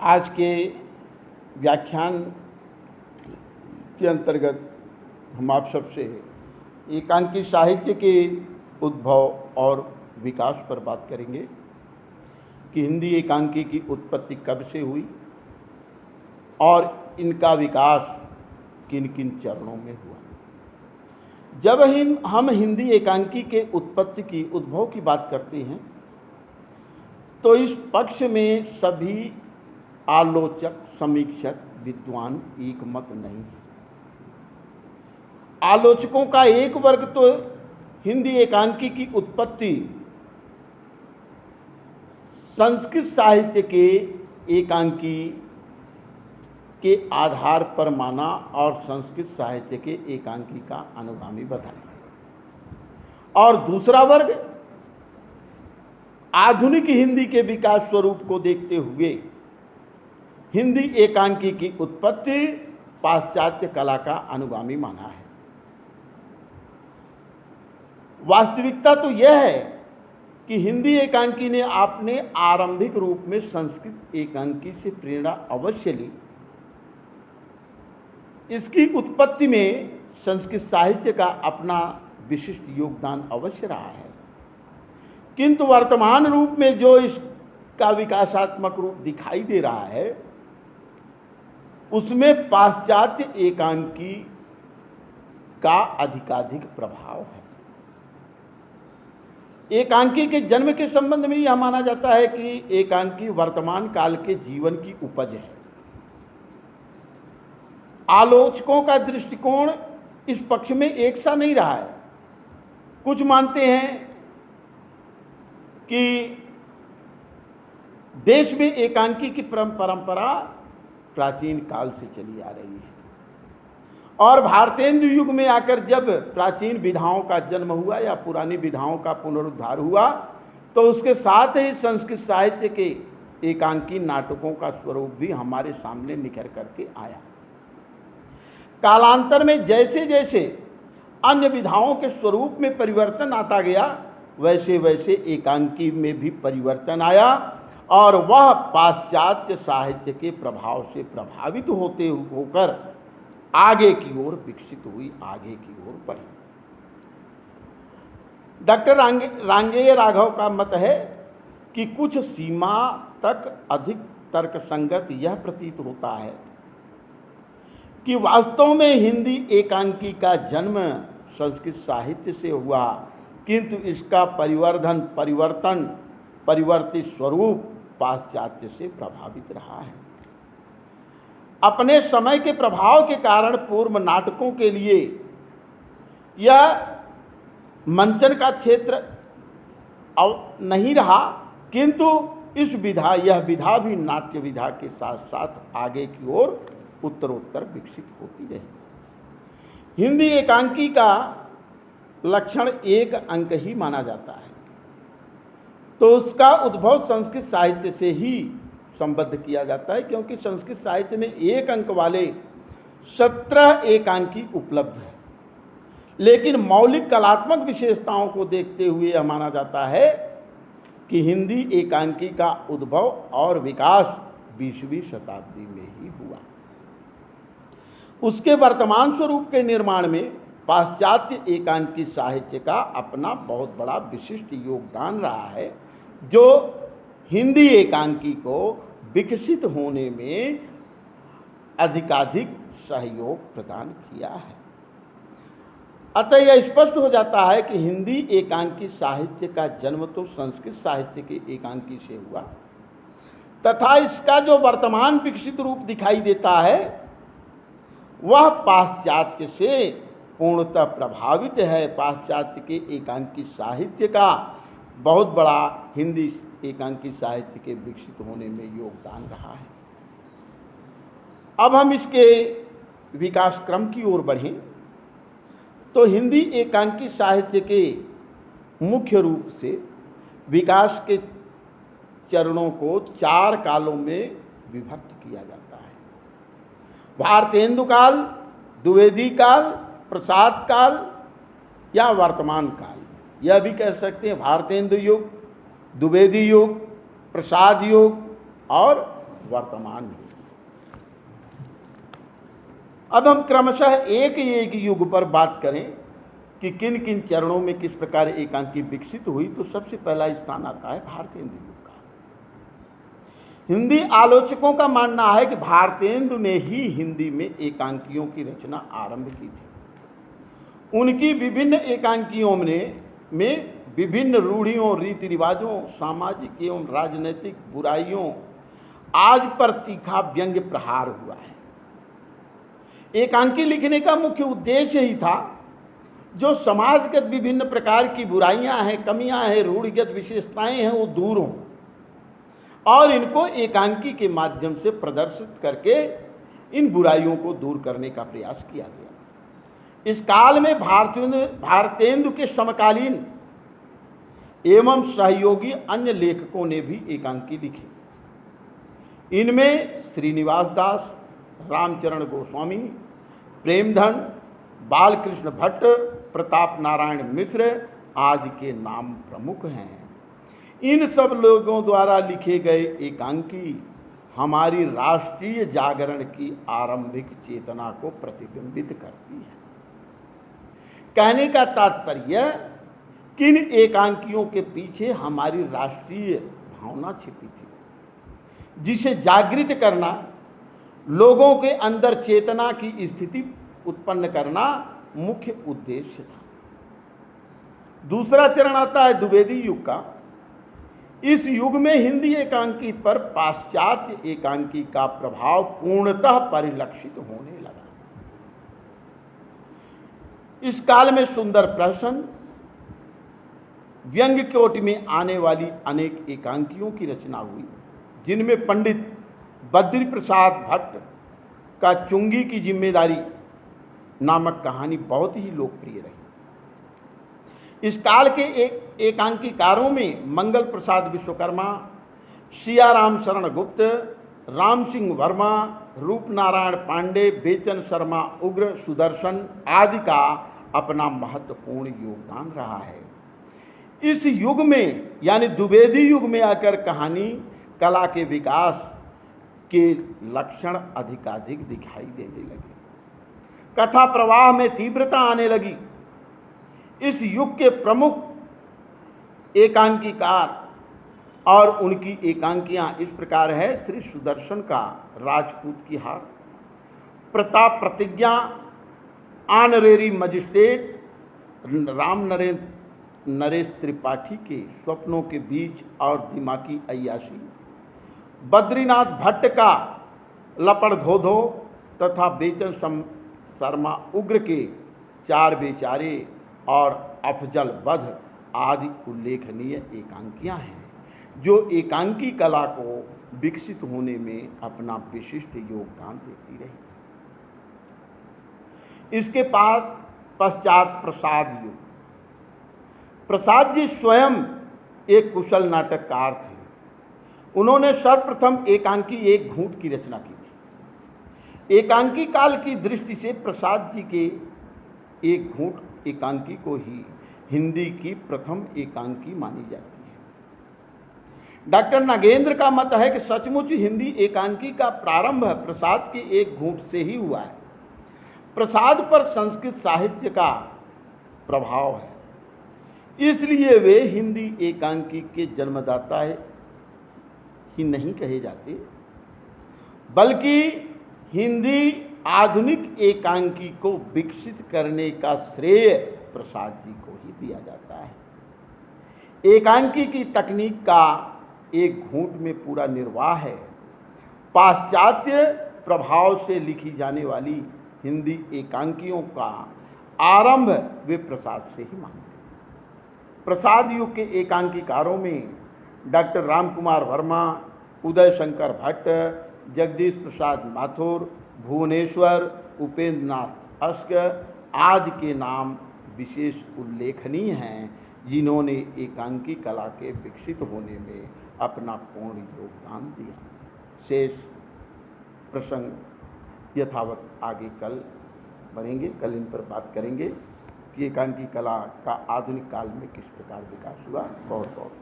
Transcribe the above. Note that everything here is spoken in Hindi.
आज के व्याख्यान के अंतर्गत हम आप सबसे एकांकी साहित्य के उद्भव और विकास पर बात करेंगे कि हिंदी एकांकी की उत्पत्ति कब से हुई और इनका विकास किन किन चरणों में हुआ। जब हम हिंदी एकांकी के उत्पत्ति की उद्भव की बात करते हैं तो इस पक्ष में सभी आलोचक, समीक्षक, विद्वान एक मत नहीं है। आलोचकों का एक वर्ग तो हिंदी एकांकी की उत्पत्ति संस्कृत साहित्य के एकांकी के आधार पर माना और संस्कृत साहित्य के एकांकी का अनुगामी बताया, और दूसरा वर्ग आधुनिक हिंदी के विकास स्वरूप को देखते हुए हिंदी एकांकी की उत्पत्ति पाश्चात्य कला का अनुगामी माना है। वास्तविकता तो यह है कि हिंदी एकांकी ने आपने आरंभिक रूप में संस्कृत एकांकी से प्रेरणा अवश्य ली। इसकी उत्पत्ति में संस्कृत साहित्य का अपना विशिष्ट योगदान अवश्य रहा है, किंतु वर्तमान रूप में जो इसका विकासात्मक रूप दिखाई दे रहा है उसमें पाश्चात्य एकांकी का अधिकाधिक प्रभाव है। एकांकी के जन्म के संबंध में यह माना जाता है कि एकांकी वर्तमान काल के जीवन की उपज है। आलोचकों का दृष्टिकोण इस पक्ष में एक सा नहीं रहा है। कुछ मानते हैं कि देश में एकांकी की परंपरा प्राचीन काल से चली आ रही है और भारतेंदु युग में आकर जब प्राचीन विधाओं का जन्म हुआ या पुरानी विधाओं का पुनरुद्धार हुआ तो उसके साथ ही संस्कृत साहित्य के एकांकी नाटकों का स्वरूप भी हमारे सामने निखर करके आया। कालांतर में जैसे जैसे अन्य विधाओं के स्वरूप में परिवर्तन आता गया वैसे वैसे एकांकी में भी परिवर्तन आया और वह पाश्चात्य साहित्य के प्रभाव से प्रभावित होकर आगे की ओर विकसित हुई, आगे की ओर बढ़ी। डॉक्टर रांगेय राघव का मत है कि कुछ सीमा तक अधिक तर्कसंगत यह प्रतीत होता है कि वास्तव में हिंदी एकांकी का जन्म संस्कृत साहित्य से हुआ, किंतु इसका परिवर्तित स्वरूप पाश्चात्य से प्रभावित रहा है। अपने समय के प्रभाव के कारण पूर्व नाटकों के लिए यह मंचन का क्षेत्र नहीं रहा, किंतु यह विधा भी नाट्य विधा के साथ साथ आगे की ओर उत्तरोत्तर विकसित होती रही। हिंदी एकांकी का लक्षण एक अंक ही माना जाता है, तो उसका उद्भव संस्कृत साहित्य से ही संबद्ध किया जाता है, क्योंकि संस्कृत साहित्य में एक अंक वाले 17 एकांकी उपलब्ध है। लेकिन मौलिक कलात्मक विशेषताओं को देखते हुए यह माना जाता है कि हिंदी एकांकी का उद्भव और विकास 20वीं शताब्दी में ही हुआ। उसके वर्तमान स्वरूप के निर्माण में पाश्चात्य एकांकी साहित्य का अपना बहुत बड़ा विशिष्ट योगदान रहा है, जो हिंदी एकांकी को विकसित होने में अधिकाधिक सहयोग प्रदान किया है। अतः यह स्पष्ट हो जाता है कि हिंदी एकांकी साहित्य का जन्म तो संस्कृत साहित्य के एकांकी से हुआ तथा इसका जो वर्तमान विकसित रूप दिखाई देता है वह पाश्चात्य से पूर्णतः प्रभावित है। पाश्चात्य के एकांकी साहित्य का बहुत बड़ा हिंदी एकांकी साहित्य के विकसित होने में योगदान रहा है। अब हम इसके विकास क्रम की ओर बढ़ें तो हिंदी एकांकी साहित्य के मुख्य रूप से विकास के चरणों को 4 कालों में विभक्त किया जाता है। भारतेंदु काल, द्विवेदी काल, प्रसाद काल या वर्तमान काल, यह भी कह सकते हैं। भारतेंदु युग, द्विवेदी युग, प्रसाद युग और वर्तमान युग। अब हम क्रमशः एक एक युग पर बात करें कि किन किन चरणों में किस प्रकार एकांकी विकसित हुई, तो सबसे पहला स्थान आता है भारतेंदु युग का। हिंदी आलोचकों का मानना है कि भारतेंदु ने ही हिंदी में एकांकियों की रचना आरंभ की थी। उनकी विभिन्न एकांकियों में विभिन्न रूढ़ियों, रीति रिवाजों, सामाजिक एवं राजनीतिक बुराइयों आज पर तीखा व्यंग्य प्रहार हुआ है। एकांकी लिखने का मुख्य उद्देश्य ही था जो समाजगत विभिन्न प्रकार की बुराइयां हैं, कमियां हैं, रूढ़िगत विशेषताएं हैं, वो दूर हों और इनको एकांकी के माध्यम से प्रदर्शित करके इन बुराइयों को दूर करने का प्रयास किया गया। इस काल में भारतेंदु के समकालीन एवं सहयोगी अन्य लेखकों ने भी एकांकी लिखी। इनमें श्रीनिवास दास, रामचरण गोस्वामी, प्रेमधन, बालकृष्ण भट्ट, प्रताप नारायण मिश्र आदि के नाम प्रमुख हैं। इन सब लोगों द्वारा लिखे गए एकांकी हमारी राष्ट्रीय जागरण की आरंभिक चेतना को प्रतिबिंबित करती है। कहने का तात्पर्य किन एकांकियों के पीछे हमारी राष्ट्रीय भावना छिपी थी, जिसे जागृत करना, लोगों के अंदर चेतना की स्थिति उत्पन्न करना मुख्य उद्देश्य था। दूसरा चरण आता है द्विवेदी युग का। इस युग में हिंदी एकांकी पर पाश्चात्य एकांकी का प्रभाव पूर्णतः परिलक्षित होने लगा। इस काल में सुंदर प्रहसन, व्यंग्य कोटि में आने वाली अनेक एकांकियों की रचना हुई, जिनमें पंडित बद्री प्रसाद भट्ट का चुंगी की जिम्मेदारी नामक कहानी बहुत ही लोकप्रिय रही। इस काल के एकांकीकारों में मंगल प्रसाद विश्वकर्मा, सियाराम शरण गुप्त, राम सिंह वर्मा, रूपनारायण पांडे, बेचन शर्मा उग्र, सुदर्शन आदि का अपना महत्वपूर्ण योगदान रहा है। इस युग में यानी द्विवेदी युग में आकर कहानी कला के विकास के लक्षण अधिकाधिक दिखाई देने लगे। कथा प्रवाह में तीव्रता आने लगी। इस युग के प्रमुख एकांकीकार और उनकी एकांकियां इस प्रकार है। श्री सुदर्शन का राजपूत की हार, प्रताप प्रतिज्ञा, ऑनरेरी मजिस्ट्रेट, राम नरेश त्रिपाठी के स्वप्नों के बीच और दिमागी अय्याशी, बद्रीनाथ भट्ट का लपड़ धोधो तथा बेचन शर्मा उग्र के चार बेचारे और अफजल वध आदि उल्लेखनीय एकांकियां हैं, जो एकांकी कला को विकसित होने में अपना विशिष्ट योगदान देती रही। इसके पश्चात प्रसाद युग। प्रसाद जी स्वयं एक कुशल नाटककार थे। उन्होंने सर्वप्रथम एकांकी एक घूंट की रचना की थी। एकांकी काल की दृष्टि से प्रसाद जी के एक घूंट एकांकी को ही हिंदी की प्रथम एकांकी मानी जाती है। डॉक्टर नागेंद्र का मत है कि सचमुच हिंदी एकांकी का प्रारंभ प्रसाद के एक घूंट से ही हुआ है। प्रसाद पर संस्कृत साहित्य का प्रभाव है, इसलिए वे हिंदी एकांकी के जन्मदाता ही नहीं कहे जाते, बल्कि हिंदी आधुनिक एकांकी को विकसित करने का श्रेय प्रसाद जी को ही दिया जाता है। एकांकी की तकनीक का एक घूंट में पूरा निर्वाह है। पाश्चात्य प्रभाव से लिखी जाने वाली हिंदी एकांकियों का आरंभ वे प्रसाद से ही मानते हैं। प्रसाद युग के एकांकीकारों में डॉक्टर रामकुमार वर्मा, उदय शंकर भट्ट, जगदीश प्रसाद माथुर, भुवनेश्वर, उपेंद्र नाथ अस्क आदि के नाम विशेष उल्लेखनीय हैं, जिन्होंने एकांकी कला के विकसित होने में अपना पूर्ण योगदान दिया। शेष प्रसंग यथावत आगे कल बढ़ेंगे। कल इन पर बात करेंगे कि एकांकी कला का आधुनिक काल में किस प्रकार विकास हुआ। बहुत बहुत